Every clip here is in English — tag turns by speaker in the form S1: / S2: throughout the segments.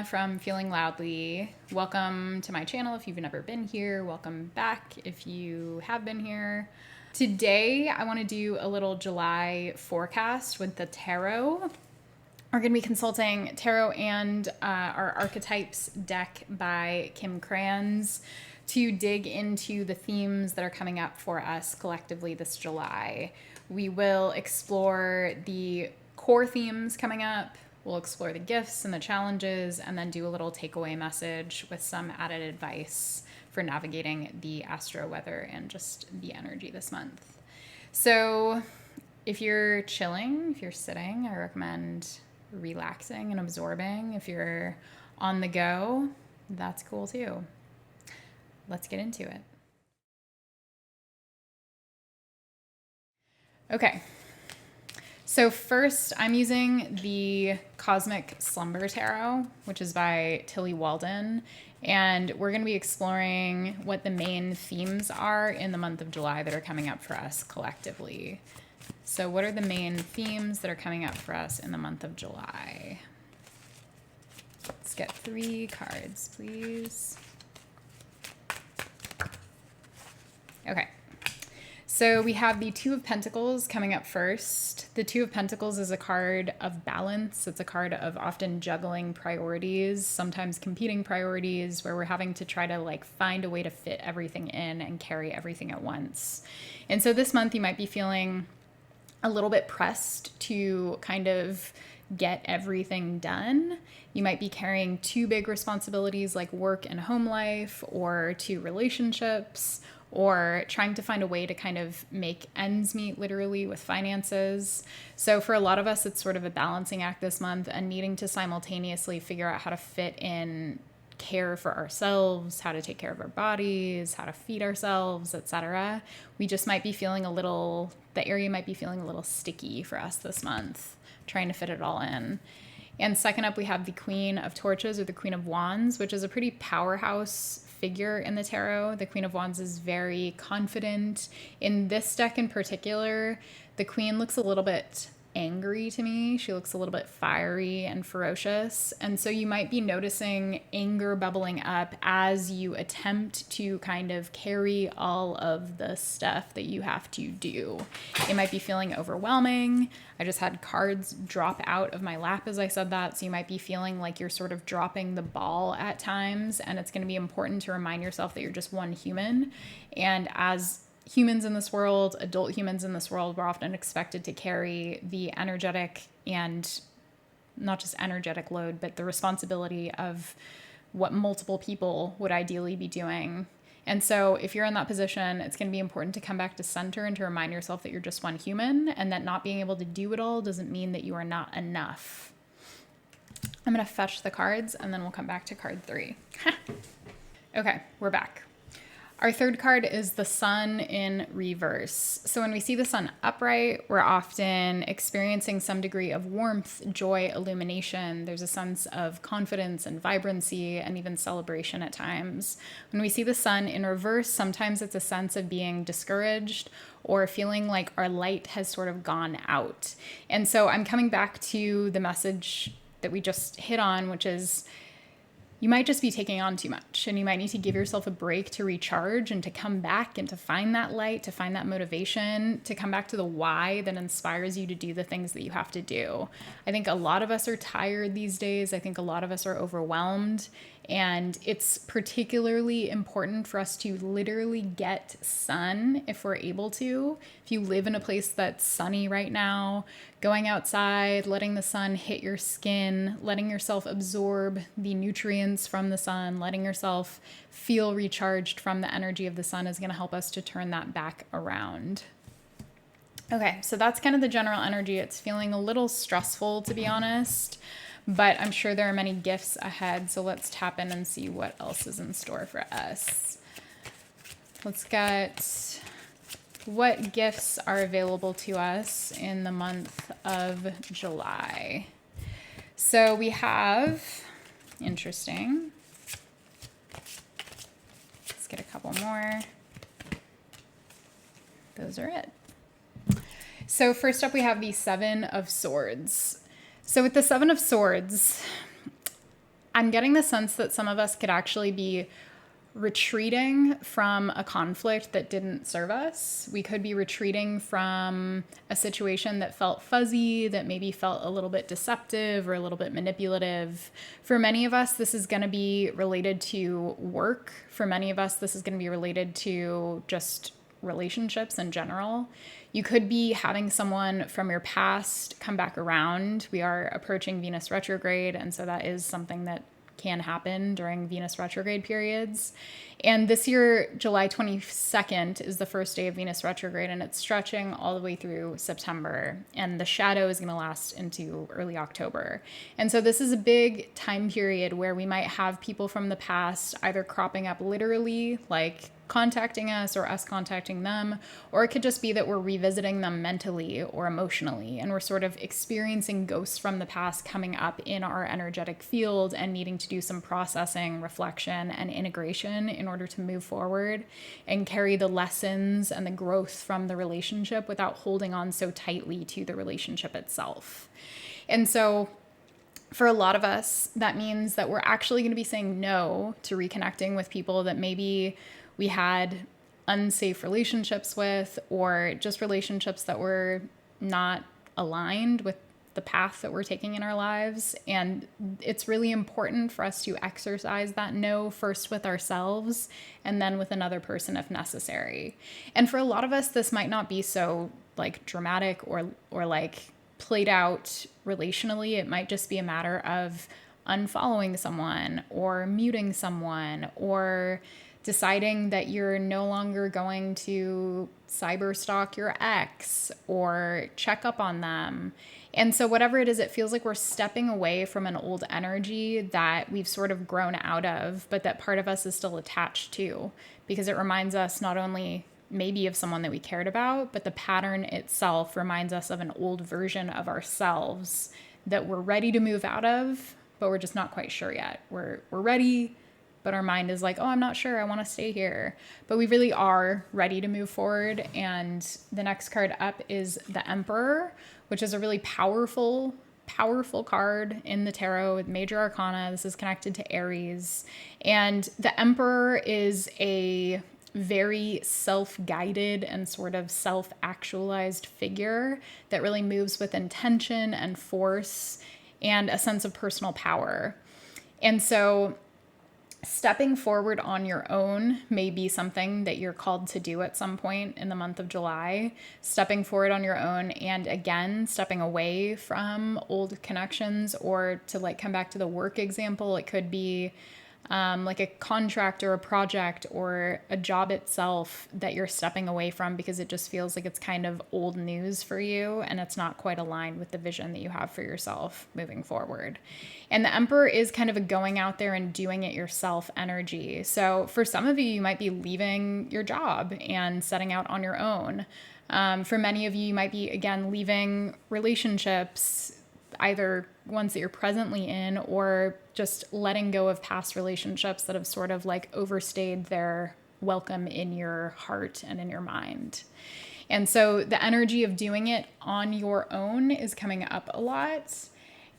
S1: from Feeling Loudly. Welcome to my channel if you've never been here. Welcome back if you have been here. Today, I want to do a little July forecast with the tarot. We're going to be consulting tarot and our Archetypes deck by Krans to dig into the themes that are coming up for us collectively this July. We will explore the core themes coming up. We'll explore the gifts and the challenges, and then do a little takeaway message with some added advice for navigating the astro weather and just the energy this month. So if you're chilling, if you're sitting, I recommend relaxing and absorbing. If you're on the go, that's cool too. Let's get into it. Okay. So first, I'm using the Cosmic Slumber Tarot, which is by Tillie, Walden, and we're going to be exploring what the main themes are in the month of July that are coming up for us collectively. So what are the main themes that are coming up for us in the month of July? Let's get 3 cards, please. Okay. So we have the Two of Pentacles coming up first. The Two of Pentacles is a card of balance. It's a card of often juggling priorities, sometimes competing priorities, where we're having to try to find a way to fit everything in and carry everything at once. And so this month you might be feeling a little bit pressed to kind of get everything done. You might be carrying 2 big responsibilities like work and home life, or 2 relationships, or trying to find a way to kind of make ends meet literally with finances. So for a lot of us, it's sort of a balancing act this month, and needing to simultaneously figure out how to fit in care for ourselves, how to take care of our bodies, how to feed ourselves, etc. We just might be feeling the area might be feeling a little sticky for us this month, trying to fit it all in. And second up, we have the Queen of Torches, or the Queen of Wands, which is a pretty powerhouse figure in the tarot. The Queen of Wands is very confident. In this deck in particular, the Queen looks a little bit angry to me. She looks a little bit fiery and ferocious. And so you might be noticing anger bubbling up as you attempt to kind of carry all of the stuff that you have to do. It might be feeling overwhelming. I just had cards drop out of my lap as I said that. So you might be feeling like you're sort of dropping the ball at times. And it's going to be important to remind yourself that you're just one human. And as humans in this world, adult humans in this world, we're often expected to carry the energetic, and not just energetic load, but the responsibility of what multiple people would ideally be doing. And so if you're in that position, it's going to be important to come back to center and to remind yourself that you're just one human, and that not being able to do it all doesn't mean that you are not enough. I'm going to fetch the cards, and then we'll come back to card 3. Okay, we're back. Our third card is the Sun in reverse. So when we see the Sun upright, we're often experiencing some degree of warmth, joy, illumination. There's a sense of confidence and vibrancy and even celebration at times. When we see the Sun in reverse, sometimes it's a sense of being discouraged or feeling like our light has sort of gone out. And so I'm coming back to the message that we just hit on, which is, you might just be taking on too much, and you might need to give yourself a break to recharge and to come back and to find that light, to find that motivation, to come back to the why that inspires you to do the things that you have to do. I think a lot of us are tired these days. I think a lot of us are overwhelmed, and it's particularly important for us to literally get sun if we're able to. If you live in a place that's sunny right now, going outside, letting the sun hit your skin, letting yourself absorb the nutrients from the sun, letting yourself feel recharged from the energy of the sun is going to help us to turn that back around. Okay, so that's kind of the general energy. It's feeling a little stressful, to be honest, but I'm sure there are many gifts ahead. So let's tap in and see what else is in store for us. Let's get what gifts are available to us in the month of July. So we have, interesting. Let's get a couple more. Those are it. So first up, we have the Seven of Swords. So with the Seven of Swords, I'm getting the sense that some of us could actually be retreating from a conflict that didn't serve us. We could be retreating from a situation that felt fuzzy, that maybe felt a little bit deceptive or a little bit manipulative. For many of us, this is going to be related to work. For many of us, this is going to be related to just relationships in general. You could be having someone from your past come back around. We are approaching Venus retrograde, and so that is something that can happen during Venus retrograde periods. And this year, July 22nd is the first day of Venus retrograde, and it's stretching all the way through September. And the shadow is going to last into early October. And so this is a big time period where we might have people from the past either cropping up literally, like contacting us or us contacting them, or it could just be that we're revisiting them mentally or emotionally, and we're sort of experiencing ghosts from the past coming up in our energetic field and needing to do some processing, reflection, and integration in order to move forward and carry the lessons and the growth from the relationship without holding on so tightly to the relationship itself. And so for a lot of us, that means that we're actually going to be saying no to reconnecting with people that maybe we had unsafe relationships with, or just relationships that were not aligned with the path that we're taking in our lives. And it's really important for us to exercise that no first with ourselves and then with another person if necessary. And for a lot of us, this might not be so like dramatic or like played out relationally. It might just be a matter of unfollowing someone or muting someone, or deciding that you're no longer going to cyber stalk your ex or check up on them. And so whatever it is, it feels like we're stepping away from an old energy that we've sort of grown out of, but that part of us is still attached to, because it reminds us not only maybe of someone that we cared about, but the pattern itself reminds us of an old version of ourselves that we're ready to move out of, but we're just not quite sure yet. We're ready, but our mind is like, oh, I'm not sure, I want to stay here. But we really are ready to move forward. And the next card up is the Emperor, which is a really powerful card in the tarot with major arcana. This is connected to Aries. And the Emperor is a very self-guided and sort of self-actualized figure that really moves with intention and force and a sense of personal power. And so stepping forward on your own may be something that you're called to do at some point in the month of July. Stepping forward on your own, and again, stepping away from old connections, or to like come back to the work example, it could be like a contract or a project or a job itself that you're stepping away from because it just feels like it's kind of old news for you and it's not quite aligned with the vision that you have for yourself moving forward. And the Emperor is kind of a going out there and doing it yourself energy. So for some of you, you might be leaving your job and setting out on your own. For many of you, you might be, again, leaving relationships, either ones that you're presently in, or just letting go of past relationships that have sort of like overstayed their welcome in your heart and in your mind. And so the energy of doing it on your own is coming up a lot.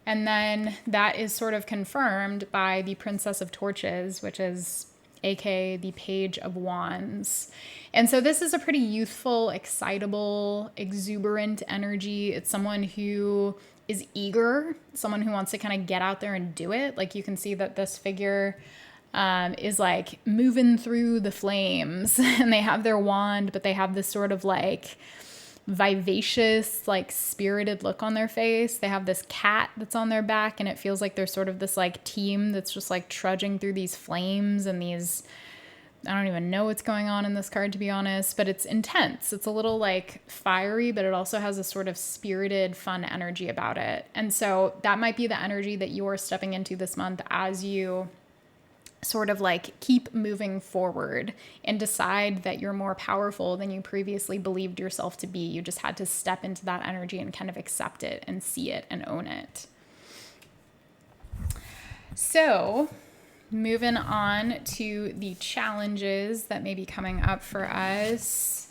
S1: And then that is sort of confirmed by the Princess of Torches, which is aka the Page of Wands. And so this is a pretty youthful, excitable, exuberant energy. It's someone who is eager, someone who wants to kind of get out there and do it. Like you can see that this figure is like moving through the flames and they have their wand, but they have this sort of like vivacious, like spirited look on their face. They have this cat that's on their back, and it feels like they're sort of this like team that's just like trudging through these flames and these, I don't even know what's going on in this card, to be honest, but it's intense. It's a little like fiery, but it also has a sort of spirited, fun energy about it. And so that might be the energy that you're stepping into this month as you sort of like keep moving forward and decide that you're more powerful than you previously believed yourself to be. You just had to step into that energy and kind of accept it and see it and own it. So moving on to the challenges that may be coming up for us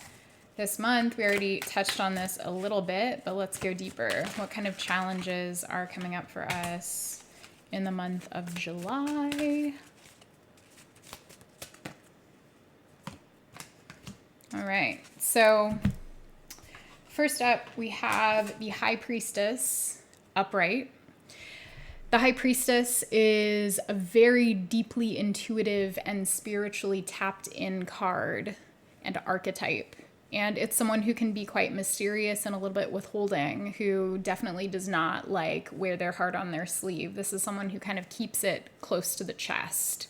S1: this month. We already touched on this a little bit, but let's go deeper. What kind of challenges are coming up for us in the month of July. All right, so first up, we have the High Priestess upright. The High Priestess is a very deeply intuitive and spiritually tapped in card and archetype. And it's someone who can be quite mysterious and a little bit withholding, who definitely does not like wear their heart on their sleeve. This is someone who kind of keeps it close to the chest.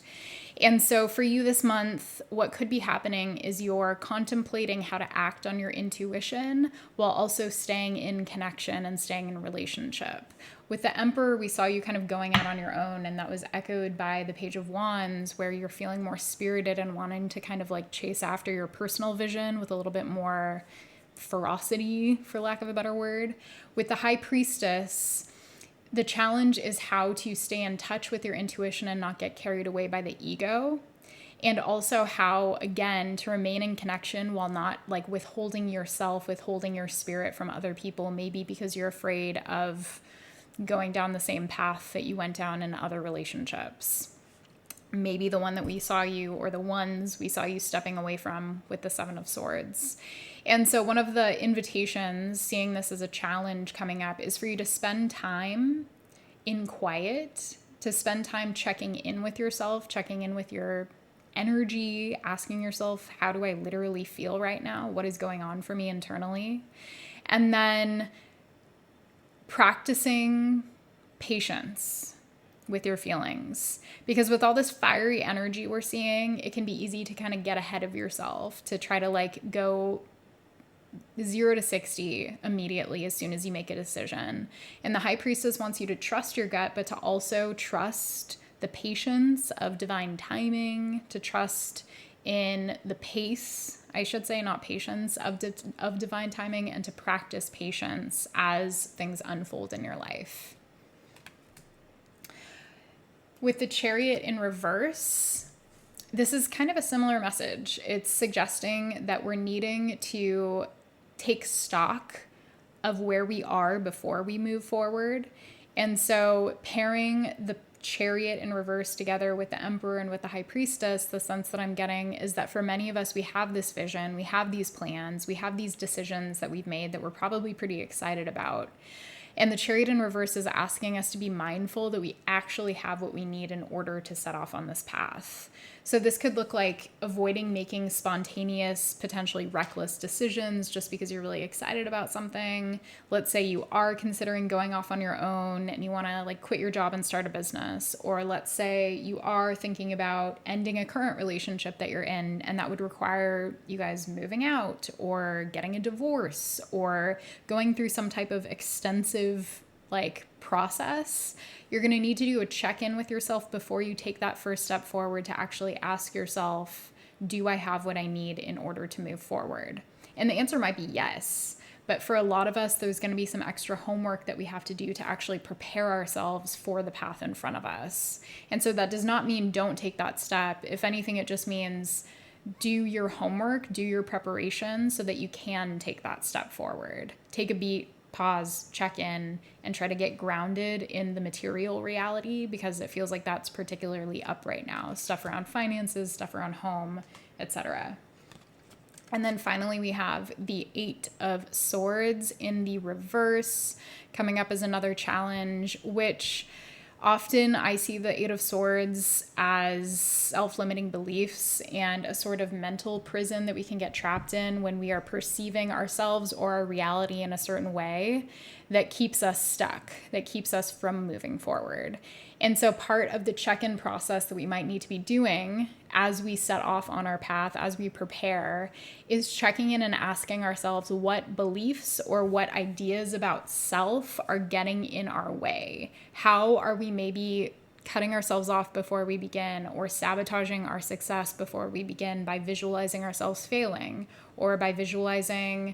S1: And so for you this month, what could be happening is you're contemplating how to act on your intuition while also staying in connection and staying in relationship. With the Emperor, we saw you kind of going out on your own, and that was echoed by the Page of Wands, where you're feeling more spirited and wanting to kind of like chase after your personal vision with a little bit more ferocity, for lack of a better word. With the High Priestess, the challenge is how to stay in touch with your intuition and not get carried away by the ego. And also how, again, to remain in connection while not like withholding yourself, withholding your spirit from other people, maybe because you're afraid of going down the same path that you went down in other relationships. Maybe the one that we saw you, or the ones we saw you stepping away from with the Seven of Swords. And so one of the invitations, seeing this as a challenge coming up, is for you to spend time in quiet, to spend time checking in with yourself, checking in with your energy, asking yourself, how do I literally feel right now? What is going on for me internally? And then practicing patience with your feelings, because with all this fiery energy we're seeing, it can be easy to kind of get ahead of yourself, to try to like go 0 to 60 immediately as soon as you make a decision. And the High Priestess wants you to trust your gut, but to also trust the patience of divine timing, to trust in the pace, I should say, not patience, of divine timing, and to practice patience as things unfold in your life. With the Chariot in reverse, this is kind of a similar message. It's suggesting that we're needing to take stock of where we are before we move forward. And so pairing the Chariot in reverse together with the Emperor and with the High Priestess, the sense that I'm getting is that for many of us, we have this vision, we have these plans, we have these decisions that we've made that we're probably pretty excited about. And the Chariot in reverse is asking us to be mindful that we actually have what we need in order to set off on this path. So this could look like avoiding making spontaneous, potentially reckless decisions just because you're really excited about something. Let's say you are considering going off on your own and you want to like quit your job and start a business. Or let's say you are thinking about ending a current relationship that you're in, and that would require you guys moving out or getting a divorce or going through some type of extensive like process. You're going to need to do a check-in with yourself before you take that first step forward to actually ask yourself, do I have what I need in order to move forward? And the answer might be yes. But for a lot of us, there's going to be some extra homework that we have to do to actually prepare ourselves for the path in front of us. And so that does not mean don't take that step. If anything, it just means do your homework, do your preparation so that you can take that step forward. Take a beat, pause, check in, and try to get grounded in the material reality, because it feels like that's particularly up right now. Stuff around finances, stuff around home, etc. And then finally, we have the Eight of Swords in the reverse coming up as another challenge, which often I see the Eight of Swords as self-limiting beliefs and a sort of mental prison that we can get trapped in when we are perceiving ourselves or our reality in a certain way that keeps us stuck, that keeps us from moving forward. And so part of the check-in process that we might need to be doing as we set off on our path, as we prepare, is checking in and asking ourselves what beliefs or what ideas about self are getting in our way. How are we maybe cutting ourselves off before we begin, or sabotaging our success before we begin by visualizing ourselves failing, or by visualizing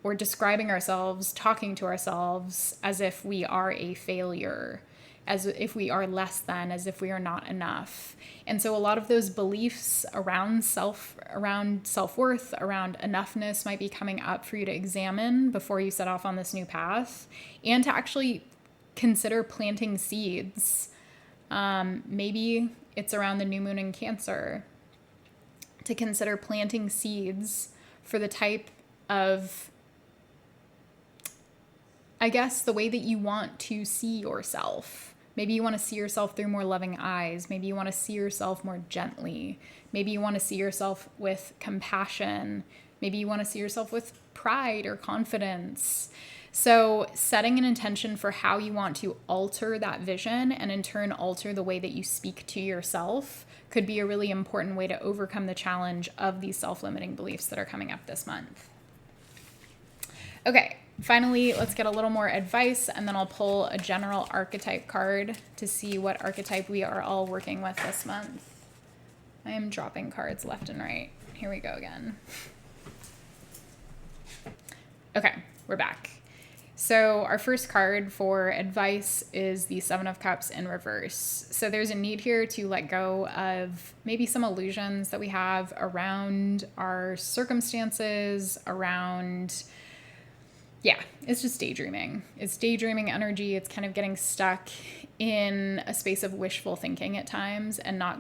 S1: or describing ourselves, talking to ourselves as if we are a failure, as if we are less than, as if we are not enough. And so a lot of those beliefs around self-worth, around enoughness might be coming up for you to examine before you set off on this new path, and to actually consider planting seeds Maybe it's around the new moon in Cancer to consider planting seeds for the type of, I guess, the way that you want to see yourself. Maybe you want to see yourself through more loving eyes. Maybe you want to see yourself more gently. Maybe you want to see yourself with compassion. Maybe you want to see yourself with pride or confidence. So setting an intention for how you want to alter that vision and in turn alter the way that you speak to yourself could be a really important way to overcome the challenge of these self-limiting beliefs that are coming up this month. Okay, finally, let's get a little more advice, and then I'll pull a general archetype card to see what archetype we are all working with this month. I am dropping cards left and right. Here we go again. Okay, we're back. So our first card for advice is the Seven of Cups in reverse. So there's a need here to let go of maybe some illusions that we have around our circumstances, around, yeah, it's just daydreaming. It's daydreaming energy. It's kind of getting stuck in a space of wishful thinking at times and not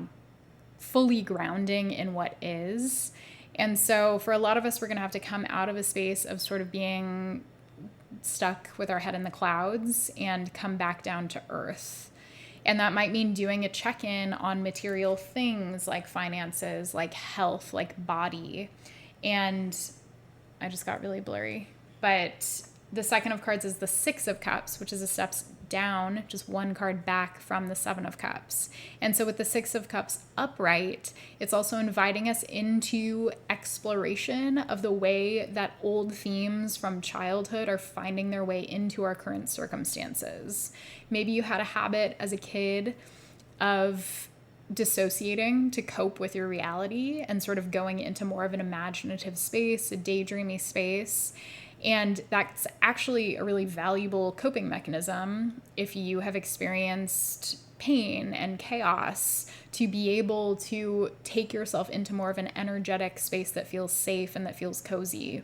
S1: fully grounding in what is. And so for a lot of us, we're going to have to come out of a space of sort of being stuck with our head in the clouds and come back down to earth. And that might mean doing a check-in on material things like finances, like health, like body. And I just got really blurry. But the second of cards is the Six of Cups, which is a step down, just one card back from the Seven of Cups. And so with the Six of Cups upright, it's also inviting us into exploration of the way that old themes from childhood are finding their way into our current circumstances. Maybe you had a habit as a kid of dissociating to cope with your reality and sort of going into more of an imaginative space, a daydreamy space. And that's actually a really valuable coping mechanism if you have experienced pain and chaos, to be able to take yourself into more of an energetic space that feels safe and that feels cozy.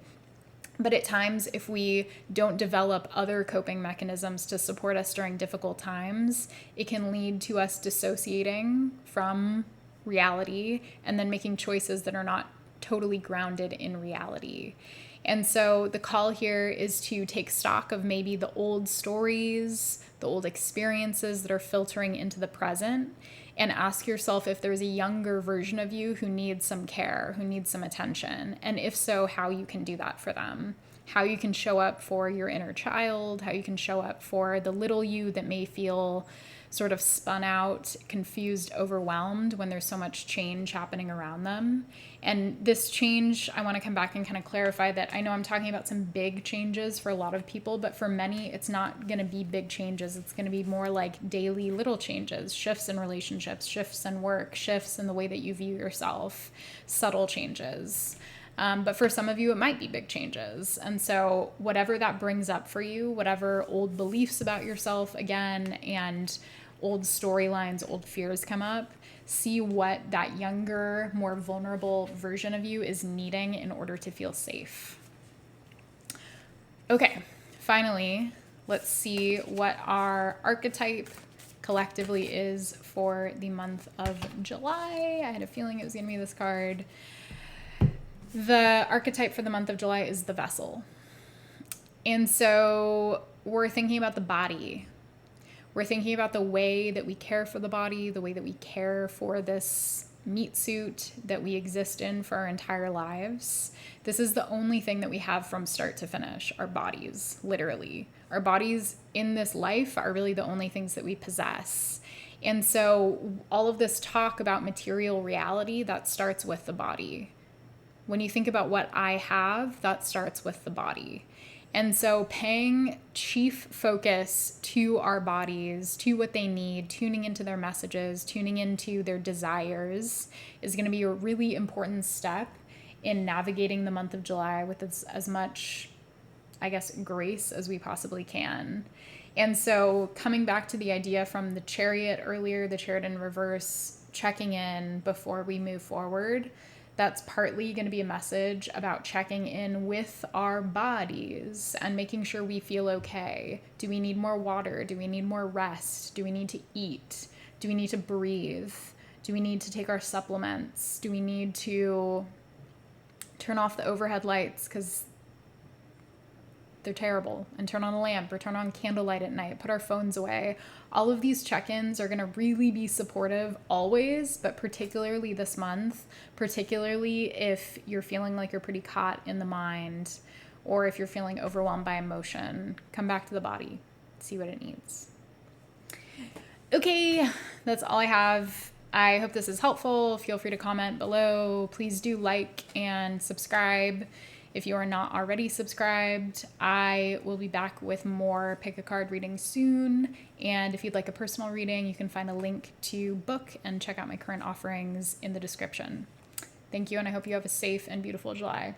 S1: But at times, if we don't develop other coping mechanisms to support us during difficult times, it can lead to us dissociating from reality and then making choices that are not totally grounded in reality. And so the call here is to take stock of maybe the old stories, the old experiences that are filtering into the present, and ask yourself if there's a younger version of you who needs some care, who needs some attention. And if so, how you can do that for them. How you can show up for your inner child, how you can show up for the little you that may feel sort of spun out, confused, overwhelmed when there's so much change happening around them. And this change, I want to come back and kind of clarify that I know I'm talking about some big changes for a lot of people, but for many, it's not going to be big changes. It's going to be more like daily little changes, shifts in relationships, shifts in work, shifts in the way that you view yourself, subtle changes. But for some of you, it might be big changes. And so whatever that brings up for you, whatever old beliefs about yourself, again, and old storylines, old fears come up, see what that younger, more vulnerable version of you is needing in order to feel safe. Okay, finally, let's see what our archetype collectively is for the month of July. I had a feeling it was going to be this card. The archetype for the month of July is the vessel. And so we're thinking about the body. We're thinking about the way that we care for the body, the way that we care for this meat suit that we exist in for our entire lives. This is the only thing that we have from start to finish, our bodies, literally. Our bodies in this life are really the only things that we possess. And so all of this talk about material reality, that starts with the body. When you think about what I have, that starts with the body. And so paying chief focus to our bodies, to what they need, tuning into their messages, tuning into their desires is going to be a really important step in navigating the month of July with as much, I guess, grace as we possibly can. And so coming back to the idea from the Chariot earlier, the Chariot in reverse, checking in before we move forward, that's partly going to be a message about checking in with our bodies and making sure we feel okay. Do we need more water? Do we need more rest? Do we need to eat? Do we need to breathe? Do we need to take our supplements? Do we need to turn off the overhead lights because they're terrible, and turn on a lamp or turn on candlelight at night, put our phones away? All of these check-ins are going to really be supportive always, but particularly this month, particularly if you're feeling like you're pretty caught in the mind, or if you're feeling overwhelmed by emotion. Come back to the body, see what it needs. Okay, that's all I have. I hope this is helpful. Feel free to comment below. Please do like and subscribe if you are not already subscribed. I will be back with more pick a card reading soon. And if you'd like a personal reading, you can find a link to book and check out my current offerings in the description. Thank you, and I hope you have a safe and beautiful July.